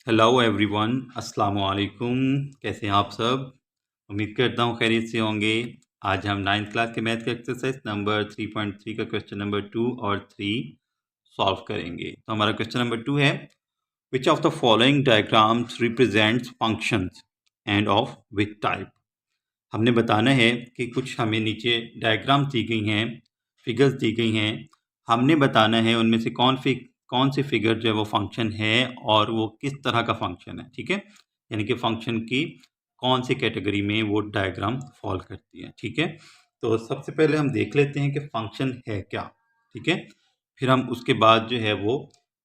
Hello everyone, अस्सलाम वालेकुम। कैसे हैं आप सब? उम्मीद करता हूँ खैरियत से होंगे। आज हम 9th क्लास के मैथ का एक्सरसाइज नंबर 3.3 का क्वेश्चन नंबर 2 और 3 सॉल्व करेंगे। तो हमारा क्वेश्चन नंबर 2 है, which of the following diagrams represents functions end of which type. हमने बताना है कि कुछ हमें नीचे डायग्राम्स दी गई हैं, फिगर्स दी गई हैं। हमने बताना है उनमें से कौन सी फिगर जो है वो फंक्शन है और वो किस तरह का फंक्शन है। ठीक है, यानी कि फंक्शन की कौन सी कैटेगरी में वो डायग्राम फॉल करती है। ठीक है, तो सबसे पहले हम देख लेते हैं कि फंक्शन है क्या। ठीक है, फिर हम उसके बाद जो है वो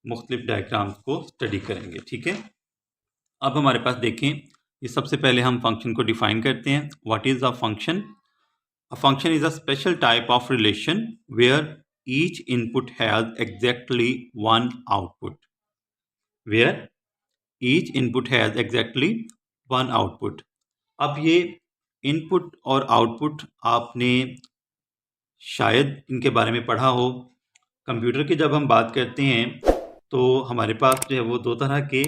मुख्तलिफ डायग्राम्स को स्टडी करेंगे। ठीक है, अब हमारे पास देखें, ये सबसे पहले हम फंक्शन को डिफाइन करते हैं। What is a function? A function is a special type of relation where each input has exactly one output. Where each input has exactly one output. अब ये इनपुट और आउटपुट आपने शायद इनके बारे में पढ़ा हो। कंप्यूटर की जब हम बात करते हैं तो हमारे पास जो है वो दो तरह के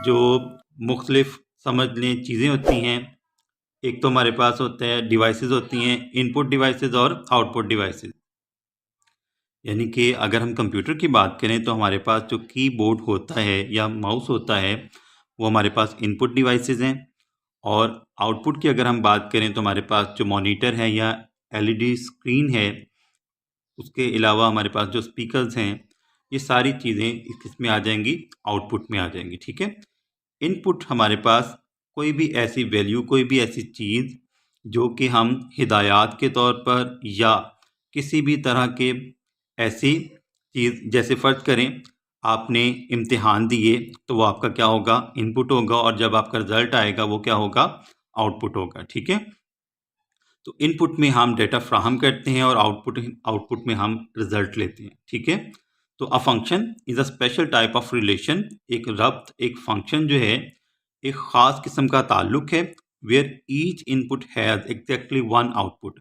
जो मुख्तलिफ समझ लें चीज़ें होती हैं। एक तो हमारे पास होता है डिवाइसेस होती हैं, इनपुट डिवाइसेस और आउटपुट डिवाइसेस। यानी कि अगर हम कंप्यूटर की बात करें तो हमारे पास जो कीबोर्ड होता है या माउस होता है वो हमारे पास इनपुट डिवाइसेस हैं। और आउटपुट की अगर हम बात करें तो हमारे पास जो मॉनिटर है या एलईडी स्क्रीन है, उसके अलावा हमारे पास जो स्पीकर्स हैं, ये सारी चीज़ें किस में आ जाएंगी? आउटपुट में आ जाएंगी। ठीक है, इनपुट हमारे पास कोई भी ऐसी वैल्यू, कोई भी ऐसी चीज़ जो कि हम हिदायत के तौर पर या किसी भी तरह के ऐसी चीज़, जैसे फ़र्ज़ करें आपने इम्तिहान दिए तो वो आपका क्या होगा? इनपुट होगा, और जब आपका रिज़ल्ट आएगा वो क्या होगा? आउटपुट होगा। ठीक है, तो इनपुट में हम डेटा फ्राहम करते हैं और आउटपुट में हम रिजल्ट लेते हैं। ठीक है, तो a function is a special type of relation. एक रब्त, एक फंक्शन जो है एक ख़ास किस्म का ताल्लुक है। Where each input has exactly one output,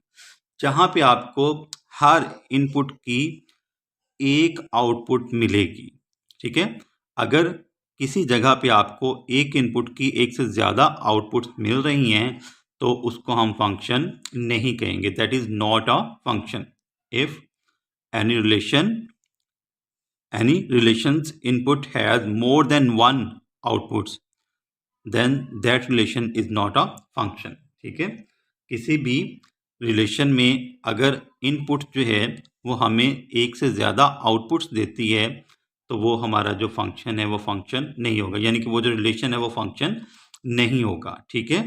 जहाँ पे आपको हर इनपुट की एक आउटपुट मिलेगी। ठीक है, अगर किसी जगह पे आपको एक इनपुट की एक से ज़्यादा आउटपुट मिल रही हैं तो उसको हम फंक्शन नहीं कहेंगे। That is not a function. If any relations input has more than one outputs then that relation is not a function. ठीक है, किसी भी रिलेशन में अगर इनपुट जो है वो हमें एक से ज़्यादा आउटपुट्स देती है तो वो हमारा जो फंक्शन है वो फंक्शन नहीं होगा, यानी कि वो जो रिलेशन है वो फंक्शन नहीं होगा। ठीक है,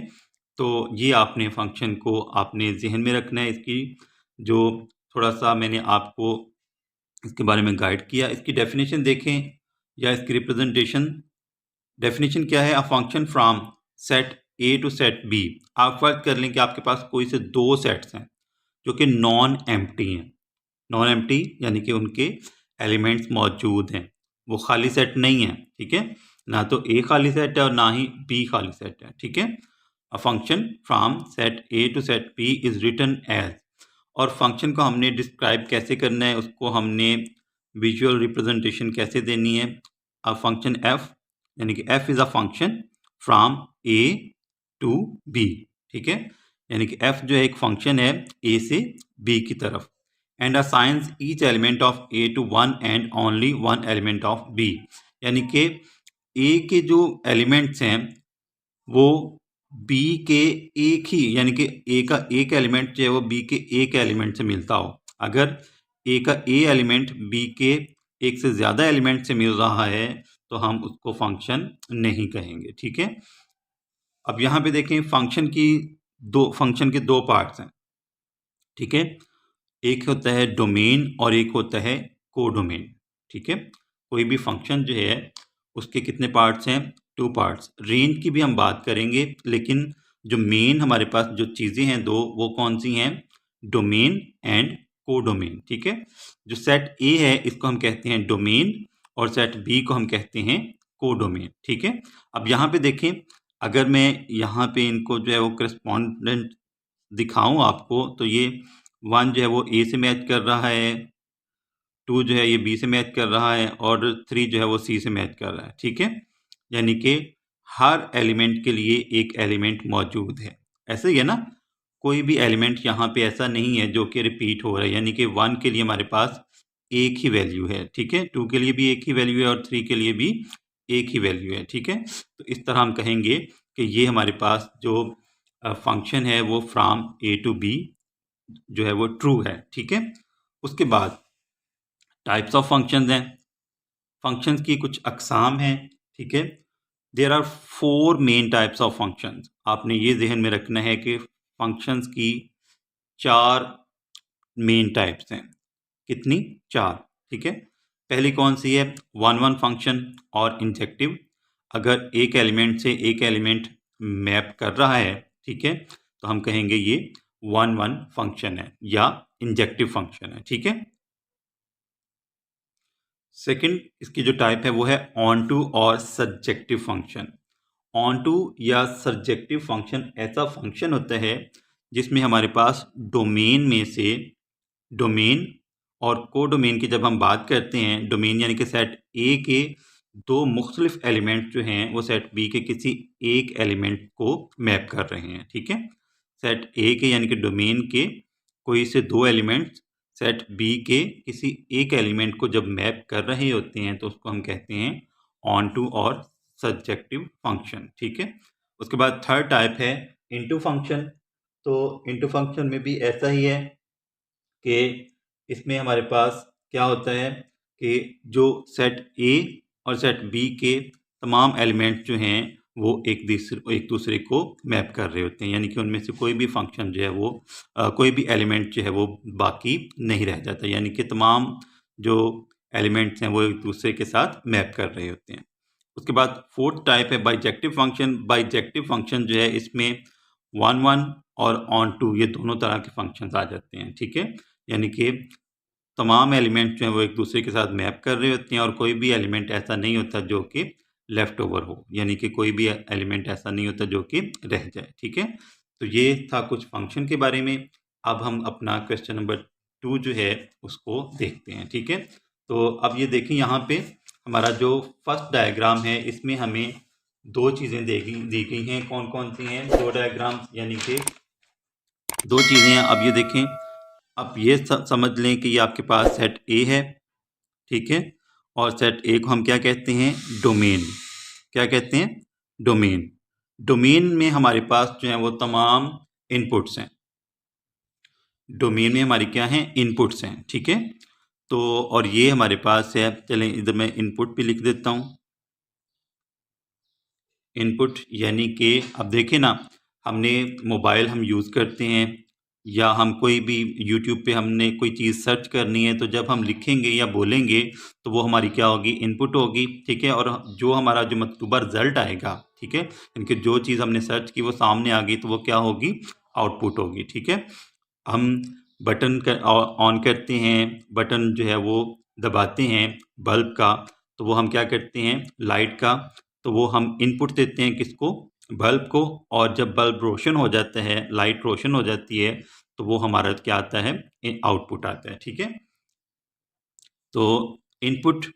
तो ये आपने फंक्शन को आपने जहन में रखना है। इसकी जो थोड़ा सा मैंने आपको इसके बारे में गाइड किया, इसकी डेफिनेशन देखें या इसकी रिप्रेजेंटेशन। डेफिनेशन क्या है? A function from set A to set B. आप फर्ज कर लें कि आपके पास कोई से दो सेट्स हैं जो कि नॉन एम्प्टी हैं। नॉन एम्प्टी यानी कि उनके एलिमेंट्स मौजूद हैं, वो खाली सेट नहीं है। ठीक है, ना तो ए खाली सेट है और ना ही बी खाली सेट है। ठीक है, a function from set A to set B is written as. और फंक्शन को हमने डिस्क्राइब कैसे करना है, उसको हमने विजुअल रिप्रेजेंटेशन कैसे देनी है। अ फंक्शन एफ, यानी कि f is a function from A to B. ठीक है, यानी कि एफ जो है एक फंक्शन है ए से बी की तरफ। And assigns each element of A to one and only one element of B, यानी कि ए के जो एलिमेंट्स हैं वो बी के एक ही, यानी कि ए का एक एलिमेंट जो है वो बी के एक एलिमेंट से मिलता हो। अगर ए का ए एलिमेंट बी के एक से ज़्यादा एलिमेंट से मिल रहा है तो हम उसको फंक्शन नहीं कहेंगे। ठीक है, अब यहाँ पे देखें, फंक्शन के दो पार्ट्स हैं। ठीक है, एक होता है डोमेन और एक होता है कोडोमेन। ठीक है, कोई भी फंक्शन जो है उसके कितने पार्ट्स हैं? Two parts. रेंज की भी हम बात करेंगे, लेकिन जो मेन हमारे पास जो चीज़ें हैं दो, वो कौन सी हैं? Domain and codomain. ठीक है, जो सेट ए है इसको हम कहते हैं डोमेन और सेट बी को हम कहते हैं कोडोमेन। ठीक है, अब यहाँ पे देखें, अगर मैं यहाँ पे इनको जो है वो करस्पॉन्डेंट दिखाऊं आपको तो ये 1 जो है वो ए से मैच कर रहा है, 2 जो है ये बी से मैच कर रहा है और 3 जो है वो सी से मैच कर रहा है। ठीक है, यानी कि हर एलिमेंट के लिए एक एलिमेंट मौजूद है। ऐसे ही है ना, कोई भी एलिमेंट यहाँ पे ऐसा नहीं है जो कि रिपीट हो रहा है, यानी कि 1 के लिए हमारे पास एक ही वैल्यू है, ठीक है, 2 के लिए भी एक ही वैल्यू है और 3 के लिए भी एक ही वैल्यू है, ठीक है। तो इस तरह हम कहेंगे कि ये हमारे पास जो फंक्शन है वो फ्रॉम ए टू बी जो है वो ट्रू है, ठीक है। उसके बाद टाइप्स ऑफ फंक्शंस हैं, फंक्शंस की कुछ अकसाम हैं, ठीक है। There are 4 main types of functions. आपने ये जहन में रखना है कि फंक्शंस की 4 मेन टाइप्स हैं। कितनी? 4, ठीक है। पहली कौन सी है? वन वन फंक्शन और इंजेक्टिव। अगर एक एलिमेंट से एक एलिमेंट मैप कर रहा है, ठीक है, तो हम कहेंगे ये वन वन फंक्शन है या इंजेक्टिव फंक्शन है, ठीक है। सेकंड इसकी जो टाइप है वो है ऑन टू और सब्जेक्टिव फंक्शन। ऑन टू या सब्जेक्टिव फंक्शन ऐसा फंक्शन होता है जिसमें हमारे पास डोमेन में से डोमेन और कोडोमेन की जब हम बात करते हैं, डोमेन यानी कि सेट ए के दो मुख्तलिफ एलिमेंट जो हैं वो सेट बी के किसी एक एलिमेंट को मैप कर रहे हैं, ठीक है। सेट ए के यानी कि डोमेन के कोई से दो एलिमेंट्स सेट बी के किसी एक एलिमेंट को जब मैप कर रहे होते हैं तो उसको हम कहते हैं ऑन टू और सब्जेक्टिव फंक्शन, ठीक है। उसके बाद थर्ड टाइप है इनटू फंक्शन। तो इनटू फंक्शन में भी ऐसा ही है कि इसमें हमारे पास क्या होता है कि जो सेट ए और सेट बी के तमाम एलिमेंट जो हैं वो एक दूसरे को मैप कर रहे होते हैं, यानी कि उनमें से कोई भी फंक्शन जो है वो कोई भी एलिमेंट जो है वो बाकी नहीं रह जाता, यानी कि तमाम जो एलिमेंट्स हैं वो एक दूसरे के साथ मैप कर रहे होते हैं। उसके बाद फोर्थ टाइप है बाइजेक्टिव फंक्शन। बाइजेक्टिव फंक्शन जो है इसमें वन वन और ऑन टू ये दोनों तरह के फंक्शंस आ जाते हैं, ठीक है। यानी कि तमाम एलिमेंट जो हैं वो एक दूसरे के साथ मैप कर रहे होते हैं और कोई भी एलिमेंट ऐसा नहीं होता जो कि लेफ्ट ओवर हो, यानी कि कोई भी एलिमेंट ऐसा नहीं होता जो कि रह जाए, ठीक है। तो ये था कुछ फंक्शन के बारे में। अब हम अपना क्वेश्चन नंबर 2 जो है उसको देखते हैं, ठीक है। तो अब ये देखें, यहाँ पे हमारा जो फर्स्ट डायग्राम है इसमें हमें दो चीज़ें दी गई हैं। कौन कौन सी हैं? दो डायग्राम, यानी कि दो चीज़ें हैं। अब ये देखें, अब ये समझ लें कि ये आपके पास सेट ए है, ठीक है, और सेट ए को हम क्या कहते हैं? डोमेन। क्या कहते हैं? डोमेन। डोमेन में हमारे पास जो है वो तमाम इनपुट्स हैं। डोमेन में हमारी क्या हैं? इनपुट्स हैं, ठीक है। तो और ये हमारे पास है, चलें इधर मैं इनपुट भी लिख देता हूँ। इनपुट यानी कि अब देखें ना, हमने मोबाइल हम यूज़ करते हैं या हम कोई भी यूट्यूब पे हमने कोई चीज़ सर्च करनी है, तो जब हम लिखेंगे या बोलेंगे तो वो हमारी क्या होगी? इनपुट होगी, ठीक है। और जो हमारा जो मतलूबा रिजल्ट आएगा, ठीक है, यानी कि जो चीज़ हमने सर्च की वो सामने आ गई तो वो क्या होगी? आउटपुट होगी, ठीक है। हम बटन ऑन करते हैं, बटन जो है वो दबाते हैं बल्ब का, तो वो हम क्या करते हैं? लाइट का, तो वो हम इनपुट देते हैं किसको? बल्ब को। और जब बल्ब रोशन हो जाता है, लाइट रोशन हो जाती है, तो वो हमारा क्या आता है? आउटपुट आता है, ठीक है। तो इनपुट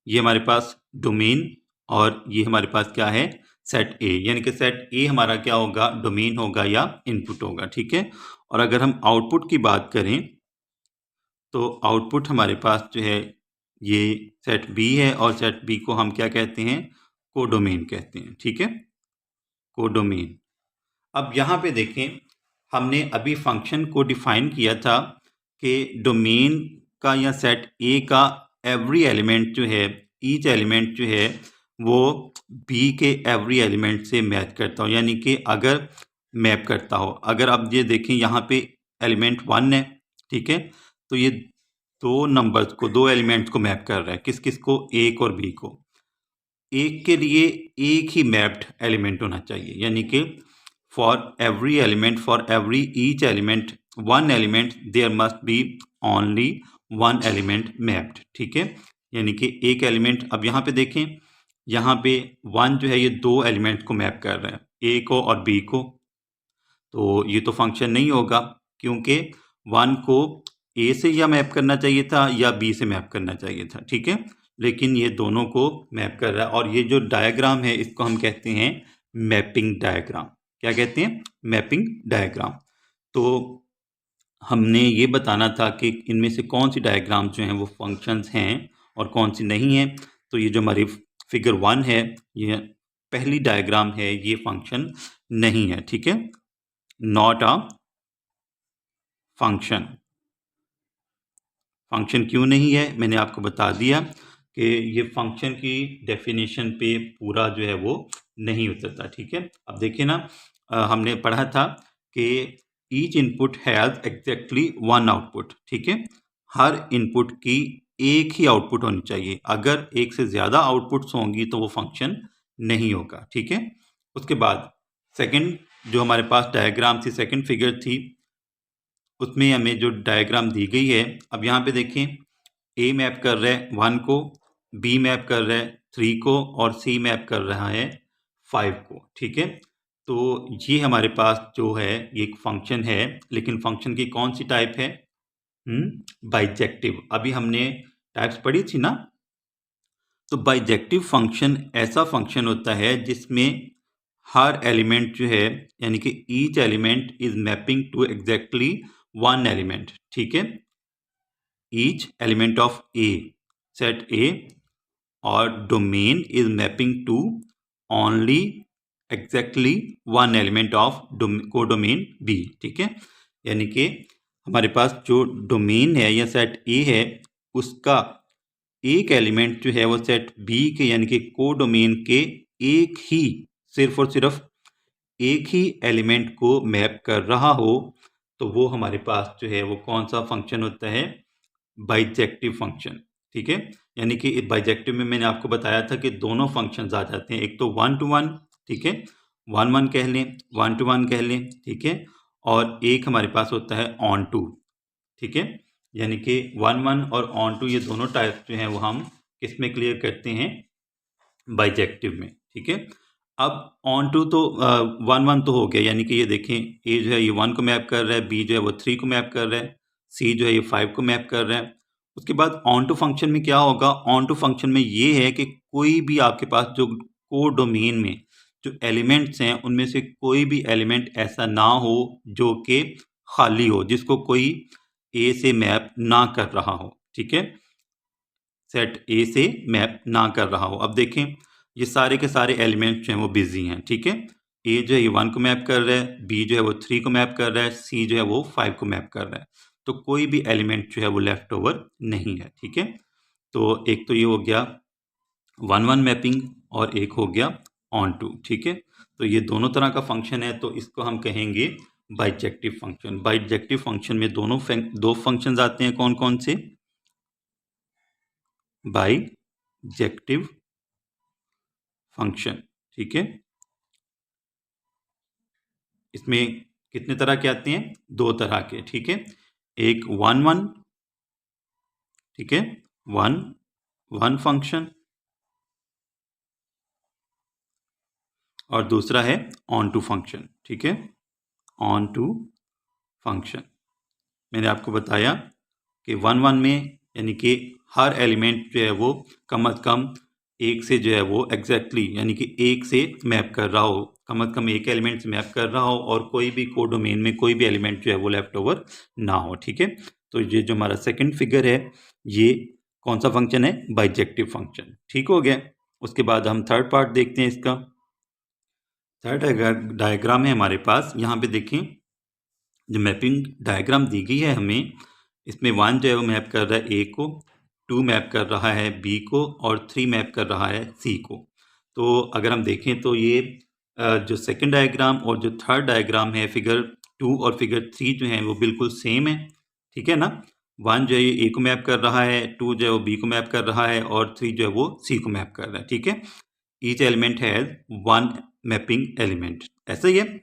ये हमारे पास डोमेन और ये हमारे पास क्या है? सेट ए, यानी कि सेट ए हमारा क्या होगा? डोमेन होगा या इनपुट होगा, ठीक है। और अगर हम आउटपुट की बात करें तो आउटपुट हमारे पास जो है ये सेट बी है और सेट बी को हम क्या कहते हैं? कोडोमेन कहते हैं, ठीक है, कोडोमेन। अब यहाँ पे देखें, हमने अभी फंक्शन को डिफाइन किया था कि डोमेन का या सेट ए का एवरी एलिमेंट जो है, ईच एलिमेंट जो है वो बी के एवरी एलिमेंट से मैच करता हो, यानी कि अगर मैप करता हो। अगर आप ये देखें, यहाँ पे एलिमेंट 1 है, ठीक है, तो ये दो नंबर्स को, दो एलिमेंट्स को मैप कर रहा है। किस किस को? एक और बी को। एक के लिए एक ही मैप्ड एलिमेंट होना चाहिए, यानी कि for every element, for every each element one element, there must be only one element mapped, ठीक है। यानी कि एक एलिमेंट, अब यहाँ पे देखें, यहाँ पे 1 जो है ये दो एलिमेंट को मैप कर रहा है, ए को और बी को। तो ये तो फंक्शन नहीं होगा, क्योंकि 1 को ए से या मैप करना चाहिए था या बी से मैप करना चाहिए था, ठीक है। लेकिन ये दोनों को मैप कर रहा है। और ये जो डायग्राम है इसको हम कहते हैं मैपिंग डायग्राम। क्या कहते हैं? Mapping diagram. तो हमने ये बताना था कि इनमें से कौन सी डायग्राम जो हैं वो फंक्शंस हैं और कौन सी नहीं है। तो ये जो हमारी फिगर 1 है, ये पहली डायग्राम है, ये फंक्शन नहीं है। ठीक है, नॉट अ फंक्शन। फंक्शन क्यों नहीं है मैंने आपको बता दिया कि ये फंक्शन की डेफिनेशन पे पूरा जो है वो नहीं उतरता। ठीक है, अब देखिए ना, हमने पढ़ा था कि each input has exactly one output. ठीक है, हर इनपुट की एक ही आउटपुट होनी चाहिए। अगर एक से ज़्यादा आउटपुट्स होंगी तो वो फंक्शन नहीं होगा। ठीक है, उसके बाद सेकंड जो हमारे पास डायग्राम थी, सेकंड फिगर थी, उसमें हमें जो डायग्राम दी गई है, अब यहाँ पे देखें, ए मैप कर रहा है 1 को, बी मैप कर रहा है 3 को और सी मैप कर रहा है 5 को। ठीक है, तो ये हमारे पास जो है ये एक फंक्शन है, लेकिन फंक्शन की कौन सी टाइप है? बाइजेक्टिव। अभी हमने टाइप्स पढ़ी थी ना। तो बाइजेक्टिव फंक्शन ऐसा फंक्शन होता है जिसमें हर एलिमेंट जो है, यानी कि each element is mapping to exactly one element. ठीक है, each element of A, set A, और domain is mapping to only exactly one element of codomain B. ठीक है, यानी कि हमारे पास जो डोमेन है या सेट ए है, उसका एक एलिमेंट जो है वो सेट बी के यानी कि कोडोमेन के एक ही, सिर्फ और सिर्फ एक ही एलिमेंट को मैप कर रहा हो, तो वो हमारे पास जो है वो कौन सा फंक्शन होता है? Bijective function. ठीक है, यानी कि बाइजेक्टिव में मैंने आपको बताया था कि दोनों फंक्शंस आ जाते हैं, एक तो 1 to 1, ठीक है, 1 1 कह लें, 1 to 1 कह लें, ठीक है, और एक हमारे पास होता है ऑन टू। ठीक है, यानी कि 1 1 और ऑन टू, ये दोनों टाइप जो हैं वो हम किस में क्लियर करते हैं? बाइजेक्टिव में। ठीक है, अब ऑन टू तो 1 1 तो हो गया, यानी कि ये देखें, ए जो है ये 1 को मैप कर रहा है, बी जो है वो 3 को मैप कर रहा है, सी जो है ये 5 को मैप कर रहा है। उसके बाद ऑन टू फंक्शन में क्या होगा? ऑन टू फंक्शन में ये है कि कोई भी आपके पास जो कोड डोमेन में जो एलिमेंट्स हैं, उनमें से कोई भी एलिमेंट ऐसा ना हो जो कि खाली हो, जिसको कोई ए से मैप ना कर रहा हो। ठीक है, सेट ए से मैप ना कर रहा हो। अब देखें, ये सारे के सारे एलिमेंट जो हैं वो बिजी हैं। ठीक है, ए जो है ये 1 को मैप कर रहा है, बी जो है वो 3 को मैप कर रहा है, सी जो है वो 5 को मैप कर रहा है। तो कोई भी एलिमेंट जो है वो लेफ्ट ओवर नहीं है। ठीक है, तो एक तो ये हो गया 1 1 मैपिंग और एक हो गया ऑन टू। ठीक है, तो ये दोनों तरह का फंक्शन है, तो इसको हम कहेंगे बाइजेक्टिव फंक्शन। बाइजेक्टिव फंक्शन में दो फंक्शंस आते हैं, कौन कौन से? Bijective function. ठीक है, इसमें कितने तरह के आते हैं? 2 तरह के। ठीक है, एक 1 1, ठीक है, 1 1 फंक्शन, और दूसरा है ऑन टू फंक्शन। ठीक है, ऑन टू फंक्शन। मैंने आपको बताया कि 1 1 में यानी कि हर एलिमेंट जो है वो कम अज़ कम एक से जो है वो एग्जैक्टली यानी कि एक से मैप कर रहा हो, कम अज़ कम एक एलिमेंट से मैप कर रहा हो, और कोई भी कोड डोमेन में कोई भी एलिमेंट जो है वो लेफ्ट ओवर ना हो। ठीक है, तो ये जो हमारा सेकंड फिगर है, ये कौन सा फंक्शन है? Bijective function. ठीक हो गया। उसके बाद हम थर्ड पार्ट देखते हैं इसका। थर्ड डायग्राम है हमारे पास, यहाँ पे देखें, जो मैपिंग डायग्राम दी गई है हमें, इसमें 1 जो है वो मैप कर रहा है ए को, 2 मैप कर रहा है बी को, और 3 मैप कर रहा है सी को। तो अगर हम देखें तो ये जो सेकंड डायग्राम और जो थर्ड डायग्राम है, फिगर 2 और फिगर 3 जो है वो बिल्कुल सेम है। ठीक है ना, 1 जो है ये ए को मैप कर रहा है, 2 जो है वो बी को मैप कर रहा है, और 3 जो है वो सी को मैप कर रहा है। ठीक है, each element has 1 mapping element. ऐसा ही है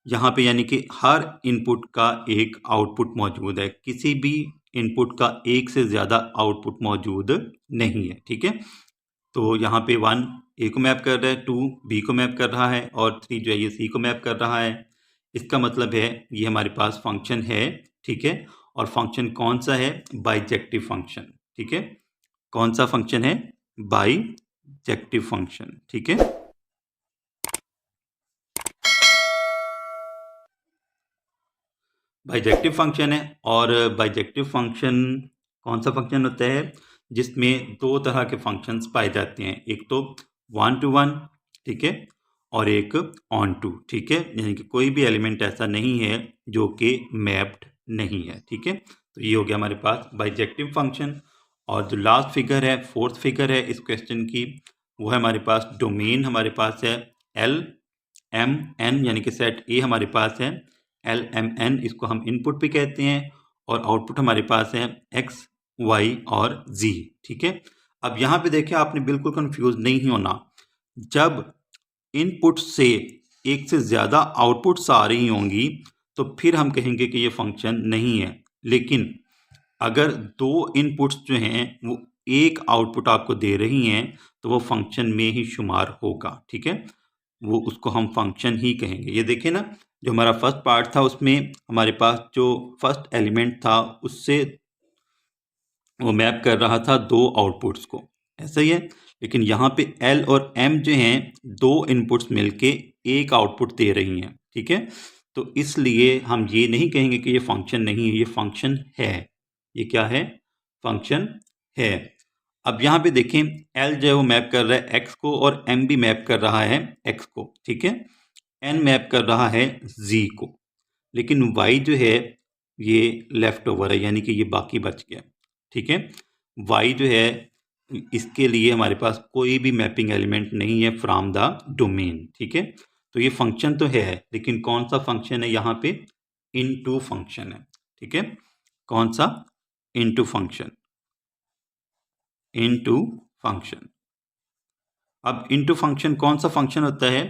यहाँ पे, यानी कि हर इनपुट का एक आउटपुट मौजूद है, किसी भी इनपुट का एक से ज़्यादा आउटपुट मौजूद नहीं है। ठीक है, तो यहाँ पे 1 ए को मैप कर रहा है, 2 बी को मैप कर रहा है, और 3 जो है ये सी को मैप कर रहा है। इसका मतलब है ये हमारे पास फंक्शन है। ठीक है, और फंक्शन कौन सा है? Bijective function. ठीक है, कौन सा फंक्शन है? Bijective function. ठीक है, बाइजेक्टिव फंक्शन है। और बाइजेक्टिव फंक्शन कौन सा फंक्शन होता है? जिसमें दो तरह के फंक्शंस पाए जाते हैं, एक तो 1 to 1, ठीक है, और एक ऑन टू। ठीक है, यानी कि कोई भी एलिमेंट ऐसा नहीं है जो कि मैप्ड नहीं है। ठीक है, तो ये हो गया हमारे पास बाइजेक्टिव फंक्शन। और जो लास्ट फिगर है, फोर्थ फिगर है इस क्वेश्चन की, वो है हमारे पास डोमेन हमारे पास है LMN, यानी कि सेट ए हमारे पास है LMN, इसको हम इनपुट भी कहते हैं, और आउटपुट हमारे पास है X, Y और Z। ठीक है, अब यहाँ पे देखिए आपने बिल्कुल कंफ्यूज नहीं होना। जब इनपुट से एक से ज़्यादा आउटपुट्स आ रही होंगी तो फिर हम कहेंगे कि ये फंक्शन नहीं है। लेकिन अगर दो इनपुट्स जो हैं वो एक आउटपुट आपको दे रही हैं तो वो फंक्शन में ही शुमार होगा। ठीक है, वो उसको हम फंक्शन ही कहेंगे। ये देखिए ना, जो हमारा फर्स्ट पार्ट था उसमें हमारे पास जो फर्स्ट एलिमेंट था उससे वो मैप कर रहा था दो आउटपुट्स को, ऐसा ही है। लेकिन यहाँ पे L और M जो हैं दो इनपुट्स मिलके एक आउटपुट दे रही हैं। ठीक है, तो इसलिए हम ये नहीं कहेंगे कि ये फंक्शन नहीं है, ये फंक्शन है। ये क्या है? फंक्शन है। अब यहाँ पे देखें, L जो है वो मैप कर रहा है X को और M भी मैप कर रहा है X को। ठीक है, N मैप कर रहा है Z को, लेकिन Y जो है ये लेफ्ट ओवर है, यानी कि ये बाकी बच गया। ठीक है, Y जो है इसके लिए हमारे पास कोई भी मैपिंग एलिमेंट नहीं है फ्रॉम द डोमेन। ठीक है, तो ये फंक्शन तो है, लेकिन कौन सा फंक्शन है? यहाँ पे इनटू फंक्शन है। ठीक है, कौन सा? Into function, into function. अब इनटू फंक्शन कौन सा फंक्शन होता है?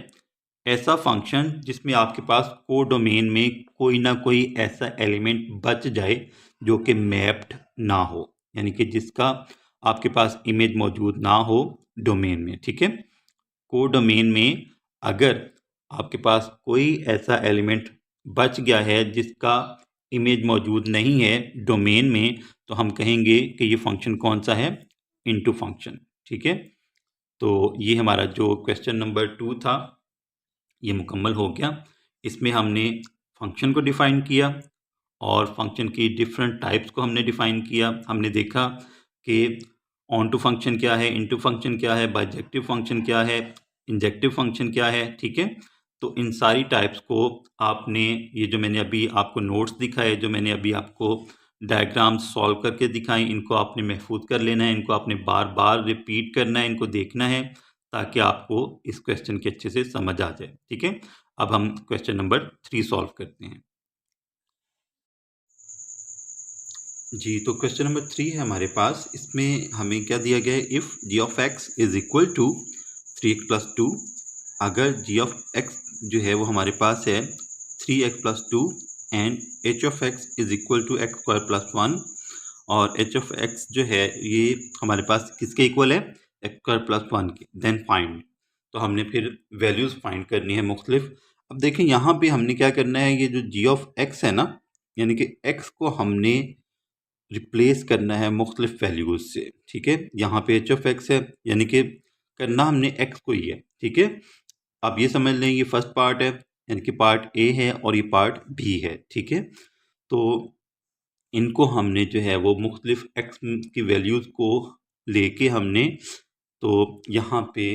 ऐसा फंक्शन जिसमें आपके पास कोडोमेन में कोई ना कोई ऐसा एलिमेंट बच जाए जो कि मैप्ड ना हो, यानी कि जिसका आपके पास इमेज मौजूद ना हो डोमेन में। ठीक है, कोडोमेन में अगर आपके पास कोई ऐसा एलिमेंट बच गया है जिसका इमेज मौजूद नहीं है डोमेन में, तो हम कहेंगे कि ये फंक्शन कौन सा है? Into function. ठीक है, तो ये हमारा जो क्वेश्चन नंबर 2 था ये मुकम्मल हो गया। इसमें हमने फंक्शन को डिफ़ाइन किया और फंक्शन की डिफरेंट टाइप्स को हमने डिफ़ाइन किया। हमने देखा कि ऑन टू फंक्शन क्या है, इनटू फंक्शन क्या है, बाइजेक्टिव फंक्शन क्या है, इंजेक्टिव फंक्शन क्या है। ठीक है, तो इन सारी टाइप्स को आपने, ये जो मैंने अभी आपको नोट्स दिखाए, जो मैंने अभी आपको डायग्राम सॉल्व करके दिखाएं, इनको आपने महफूज कर लेना है, इनको आपने बार बार रिपीट करना है, इनको देखना है ताकि आपको इस क्वेश्चन के अच्छे से समझ आ जाए। ठीक है, अब हम क्वेश्चन नंबर 3 सॉल्व करते हैं। जी, तो क्वेश्चन नंबर 3 है हमारे पास। इसमें हमें क्या दिया गया है? If g of x is equal to 3x plus 2, अगर जी ऑफ एक्स जो है वो हमारे पास है 3x plus 2 and h of x is equal to x square plus 1, और एच ऑफ एक्स जो है ये हमारे पास किसके इक्वल है? एक्स स्क्वायर प्लस 1 के। देन फाइंड, तो हमने फिर वैल्यूज़ फाइंड करनी है मुख्तलिफ। अब देखें यहाँ पे हमने क्या करना है, ये जो जी ऑफ एक्स है ना, यानी कि एक्स को हमने रिप्लेस करना है मुख्तलिफ वैल्यूज़ से। ठीक है, यहाँ पे एच ऑफ एक्स है, यानी कि करना हमने एक्स को ही है। ठीक है, आप ये समझ लें ये फर्स्ट पार्ट है, यानी कि पार्ट ए है और ये पार्ट बी है। ठीक है, तो इनको हमने जो है वो मुख्तलिफ एक्स की वैल्यूज़ को लेके हमने, तो यहाँ पे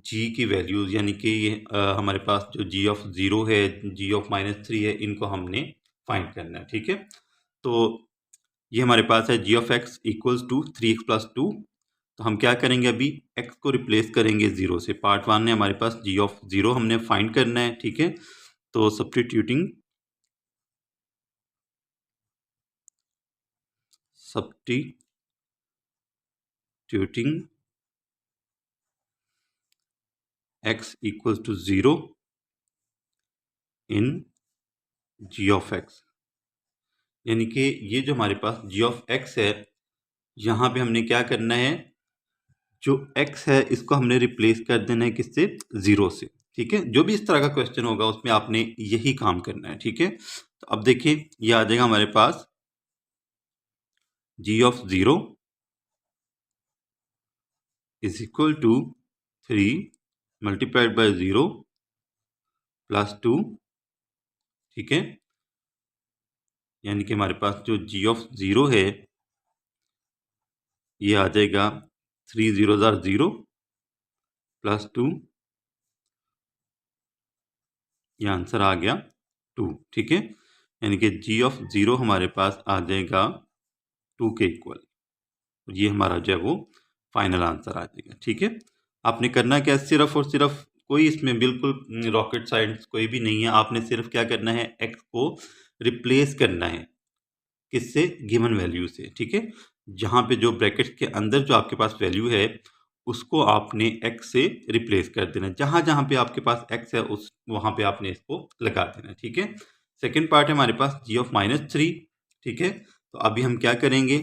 जी की वैल्यूज़, यानी कि ये हमारे पास जो जी ऑफ 0 है, जी ऑफ -3 है, इनको हमने फाइंड करना है। ठीक है, तो ये हमारे पास है G of X equals to 3x plus 2। तो हम क्या करेंगे, अभी x को रिप्लेस करेंगे 0 से। पार्ट 1 में हमारे पास जी ऑफ 0 हमने फाइंड करना है। ठीक है, तो substituting x equals to 0 in g of x, यानी कि ये जो हमारे पास जी ऑफ एक्स है, यहाँ पे हमने क्या करना है, जो x है इसको हमने रिप्लेस कर देना है किससे? 0 से। ठीक है, जो भी इस तरह का क्वेश्चन होगा उसमें आपने यही काम करना है। ठीक है, तो अब देखिए ये आ जाएगा हमारे पास G of 0 is equal to 3 multiplied by 0 plus 2, ठीक है। यानी कि हमारे पास जो g ऑफ 0 है ये आ जाएगा 3 0 0 प्लस 2, ये आंसर आ गया 2, ठीक है। यानी कि g ऑफ 0 हमारे पास आ जाएगा 2 के इक्वल। ये हमारा जो है वो फाइनल आंसर आ जाएगा, ठीक है। आपने करना क्या, सिर्फ और सिर्फ कोई इसमें बिल्कुल रॉकेट साइंस कोई भी नहीं है। आपने सिर्फ क्या करना है, x को रिप्लेस करना है किससे, गिवन वैल्यू से, ठीक है। जहाँ पे जो ब्रैकेट्स के अंदर जो आपके पास वैल्यू है उसको आपने x से रिप्लेस कर देना। जहाँ जहाँ पे आपके पास x है उस वहाँ पे आपने इसको लगा देना, ठीक है। सेकेंड पार्ट है हमारे पास g ऑफ -3, ठीक है। तो अभी हम क्या करेंगे,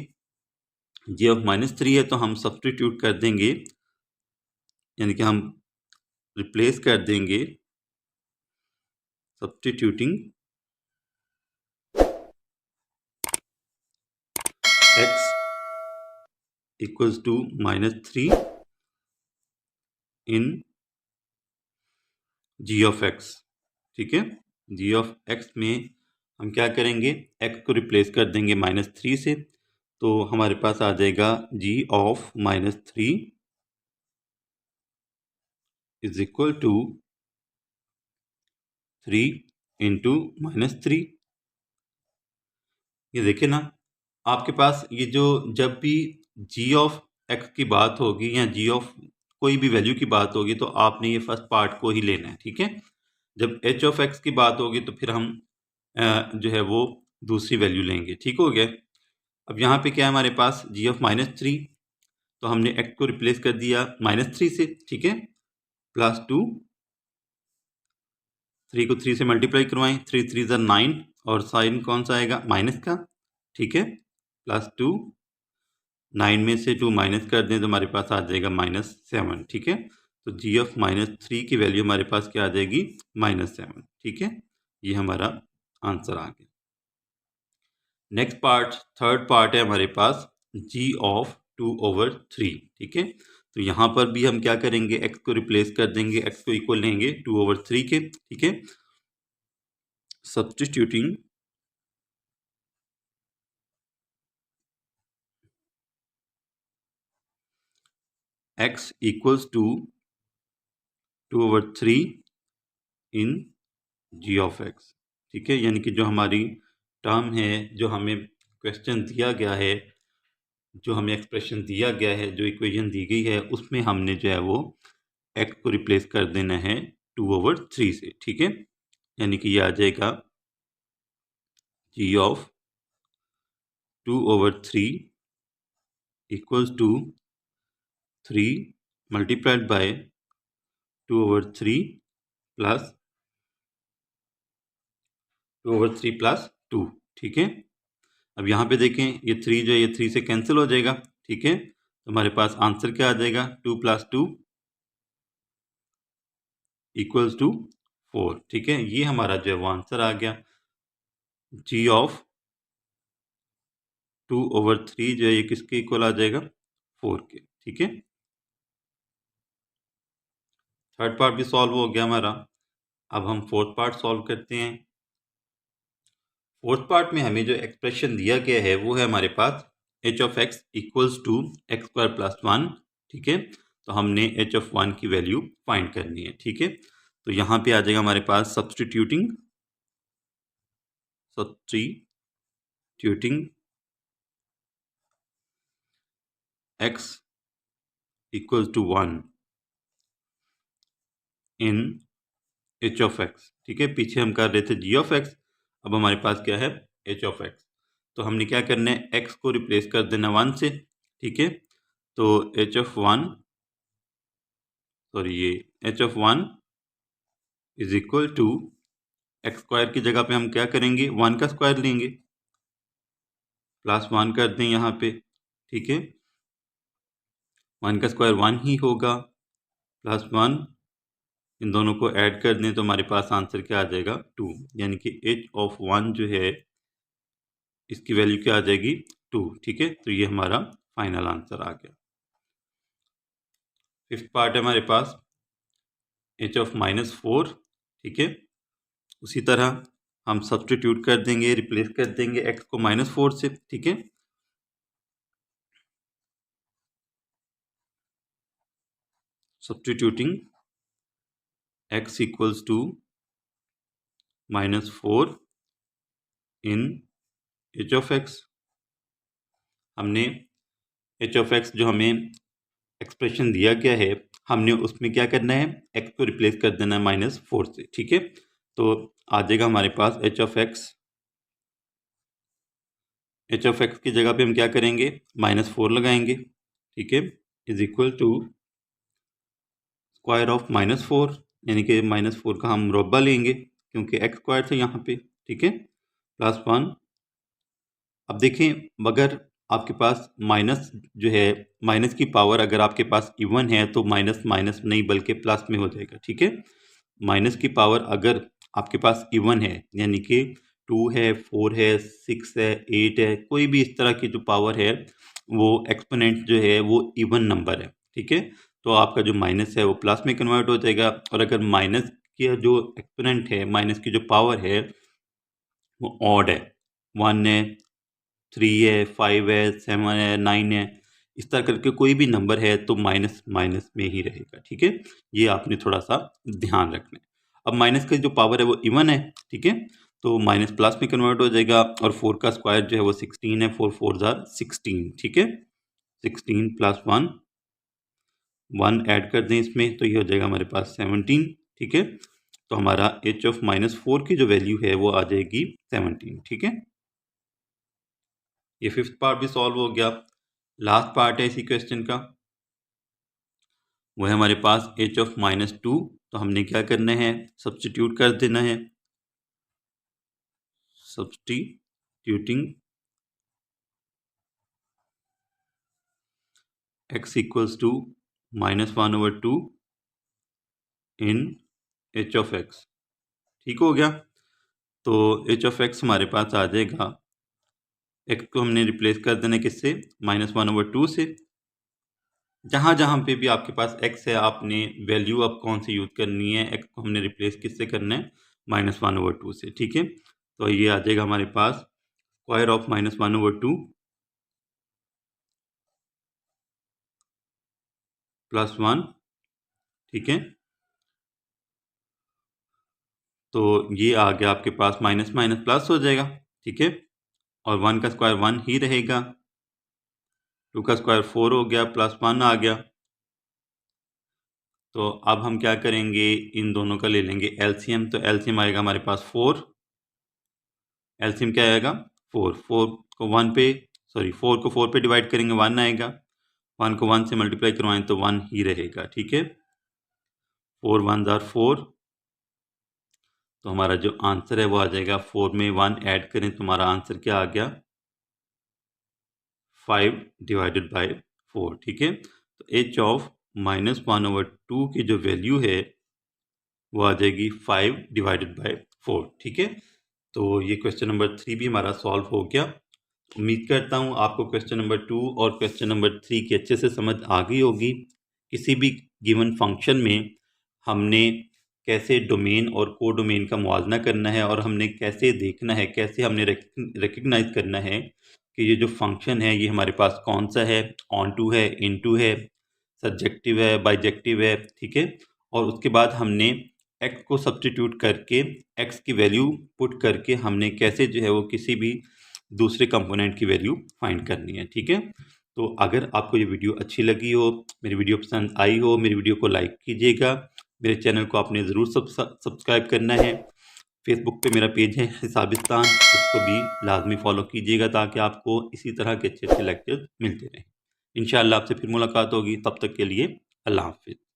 g ऑफ -3 है तो हम सब्सटीट्यूट कर देंगे, यानी कि हम रिप्लेस कर देंगे substituting x equals to -3 in g of x, ठीक है। g ऑफ x में हम क्या करेंगे, x को रिप्लेस कर देंगे -3 से, तो हमारे पास आ जाएगा g of -3 is equal to 3 into -3। ये देखिए ना, आपके पास ये जो जब भी g ऑफ x की बात होगी या g ऑफ कोई भी वैल्यू की बात होगी तो आपने ये फर्स्ट पार्ट को ही लेना है, ठीक है। जब h ऑफ x की बात होगी तो फिर हम जो है वो दूसरी वैल्यू लेंगे, ठीक हो गया। अब यहाँ पे क्या है हमारे पास, g ऑफ -3, तो हमने x को रिप्लेस कर दिया -3 से, ठीक है, प्लस 2, 3 को 3 से मल्टीप्लाई करवाएं, 3 3 ज़ा 9 और साइन कौन सा आएगा, माइनस का, ठीक है, प्लस 2, 9 में से 2 माइनस कर दें तो हमारे पास आ जाएगा -7, ठीक है। तो g ऑफ -3 की वैल्यू हमारे पास क्या आ जाएगी, -7, ठीक है। ये हमारा आंसर आ गया। नेक्स्ट पार्ट, थर्ड पार्ट है हमारे पास g ऑफ 2/3, ठीक है। तो यहाँ पर भी हम क्या करेंगे, x को रिप्लेस कर देंगे, x को इक्वल लेंगे 2/3 के, ठीक है। Substituting x equals to 2/3 in g of x, ठीक है। यानी कि जो हमारी टर्म है, जो हमें क्वेश्चन दिया गया है, जो हमें एक्सप्रेशन दिया गया है, जो इक्वेशन दी गई है, उसमें हमने जो है वो x को रिप्लेस कर देना है 2/3 से, ठीक है। यानी कि ये आ जाएगा g of 2/3 equals to 3 multiplied by 2/3 plus 2/3 plus 2, ठीक है। अब यहाँ पे देखें, ये 3 जो है ये 3 से कैंसिल हो जाएगा, ठीक है। तो हमारे पास आंसर क्या आ जाएगा, 2 + 2 इक्वल्स टू 4, ठीक है। ये हमारा जो है वो आंसर आ गया। g ऑफ 2/3 जो है ये किसके इक्वल आ जाएगा, 4 के, ठीक है। थर्ड पार्ट भी सॉल्व हो गया हमारा। अब हम फोर्थ पार्ट सॉल्व करते हैं। फोर्थ पार्ट में हमें जो एक्सप्रेशन दिया गया है वो है हमारे पास h of x equals to x² + 1, ठीक है। तो हमने h ऑफ 1 की वैल्यू फाइंड करनी है, ठीक है। तो यहाँ पे आ जाएगा हमारे पास substituting x equals to 1 in h of x, ठीक है। पीछे हम कर रहे थे g ऑफ x, अब हमारे पास क्या है, h ऑफ x। तो हमने क्या करना है, x को रिप्लेस कर देना 1 से, ठीक है। तो h ऑफ 1, सॉरी ये h of 1 is equal to x² की जगह पे हम क्या करेंगे, 1 का स्क्वायर लेंगे, प्लस 1 कर दें यहाँ पे, ठीक है। 1 का स्क्वायर 1 ही होगा, प्लस 1, इन दोनों को ऐड कर दें तो हमारे पास आंसर क्या आ जाएगा, 2। यानी कि h ऑफ 1 जो है इसकी वैल्यू क्या आ जाएगी, 2, ठीक है। तो ये हमारा फाइनल आंसर आ गया। फिफ्थ पार्ट है हमारे पास h(-4), ठीक है। उसी तरह हम सब्स्टिट्यूट कर देंगे, रिप्लेस कर देंगे x को -4 से, ठीक है। Substituting x equals to -4 in h(x). हमने h(x) जो हमें एक्सप्रेशन दिया गया है, हमने उसमें क्या करना है, x को रिप्लेस कर देना है -4 से, ठीक है। तो आ जाएगा हमारे पास h(x) की जगह पे हम क्या करेंगे, -4 लगाएंगे, ठीक है, is equal to square of -4, यानी कि -4 का हम मुरब्बा लेंगे क्योंकि x स्क्वायर था यहाँ पे, ठीक है, +1। अब देखें, अगर आपके पास माइनस जो है, माइनस की पावर अगर आपके पास इवन है तो माइनस माइनस नहीं बल्कि प्लस में हो जाएगा, ठीक है। माइनस की पावर अगर आपके पास इवन है, यानी कि 2 है, 4 है, 6 है, 8 है, कोई भी इस तरह की जो पावर है, वो एक्सपोनेंट जो है वो इवन नंबर है, ठीक है। तो आपका जो माइनस है वो प्लस में कन्वर्ट हो जाएगा। और अगर माइनस की जो एक्सपोनेंट है, माइनस की जो पावर है वो ऑड है, 1 है, 3 है, 5 है, 7 है, 9 है, इस तरह करके कोई भी नंबर है तो माइनस माइनस में ही रहेगा, ठीक है। ये आपने थोड़ा सा ध्यान रखना है। अब माइनस की जो पावर है वो इवन है, ठीक है, तो माइनस प्लस में कन्वर्ट हो जाएगा। और 4 का स्क्वायर जो है वो 16 है, 4 4 जार 16, ठीक है। 16 + 1 ऐड कर दें इसमें तो ये हो जाएगा हमारे पास 17, ठीक है। तो हमारा h(-4) की जो वैल्यू है वो आ जाएगी 17, ठीक है। ये फिफ्थ पार्ट भी सॉल्व हो गया। लास्ट पार्ट है इसी क्वेश्चन का, वो है हमारे पास h(-2). तो हमने क्या करना है, सब्स्टिट्यूट कर देना है, substituting x equals to -1/2 in h(x). ठीक हो गया। तो h(x) हमारे पास आ जाएगा, x को हमने रिप्लेस कर देना किससे, -1/2 से। जहाँ जहाँ पे भी आपके पास x है, आपने वैल्यू अब कौन सी यूज़ करनी है, x को हमने रिप्लेस किससे करना है, -1/2 से, ठीक है। तो ये आ जाएगा हमारे पास स्क्वायर ऑफ -1/2 + 1, ठीक है। तो ये आ गया आपके पास, माइनस माइनस प्लस हो जाएगा, ठीक है। और 1 का स्क्वायर 1 ही रहेगा, 2 का स्क्वायर 4 हो गया, +1 आ गया। तो अब हम क्या करेंगे, इन दोनों का ले लेंगे एलसीएम। तो एलसीएम आएगा हमारे पास 4, एलसीएम क्या आएगा 4, 4 को 1 पे, सॉरी 4 को 4 पे डिवाइड करेंगे 1 आएगा, 1 को 1 से मल्टीप्लाई करवाएं तो 1 ही रहेगा, ठीक है। 4 1 जार 4, तो हमारा जो आंसर है वो आ जाएगा, 4 में 1 ऐड करें तो हमारा आंसर क्या आ गया, 5/4, ठीक है। तो h(-1/2) की जो वैल्यू है वो आ जाएगी 5/4, ठीक है। तो ये क्वेश्चन नंबर 3 भी हमारा सॉल्व हो गया। उम्मीद करता हूँ आपको क्वेश्चन नंबर 2 और क्वेश्चन नंबर 3 की अच्छे से समझ आ गई होगी। किसी भी गिवन फंक्शन में हमने कैसे डोमेन और कोडोमेन का मुआवजा करना है, और हमने कैसे देखना है, कैसे हमने रिकग्नाइज करना है कि ये जो फंक्शन है ये हमारे पास कौन सा है, ऑन टू है, इन टू है, सब्जेक्टिव है, बाइजेक्टिव है, ठीक है। और उसके बाद हमने x को सब्स्टिट्यूट करके, x की वैल्यू पुट करके हमने कैसे जो है वो किसी भी दूसरे कंपोनेंट की वैल्यू फाइंड करनी है, ठीक है। तो अगर आपको ये वीडियो अच्छी लगी हो, मेरी वीडियो पसंद आई हो, मेरी वीडियो को लाइक कीजिएगा। मेरे चैनल को आपने ज़रूर सब्सक्राइब करना है। फेसबुक पे मेरा पेज है हिसाबिस्तान, उसको भी लाजमी फॉलो कीजिएगा ताकि आपको इसी तरह के अच्छे अच्छे लेक्चर मिलते रहें। इंशाअल्लाह आपसे फिर मुलाकात होगी, तब तक के लिए अल्लाह हाफिज़।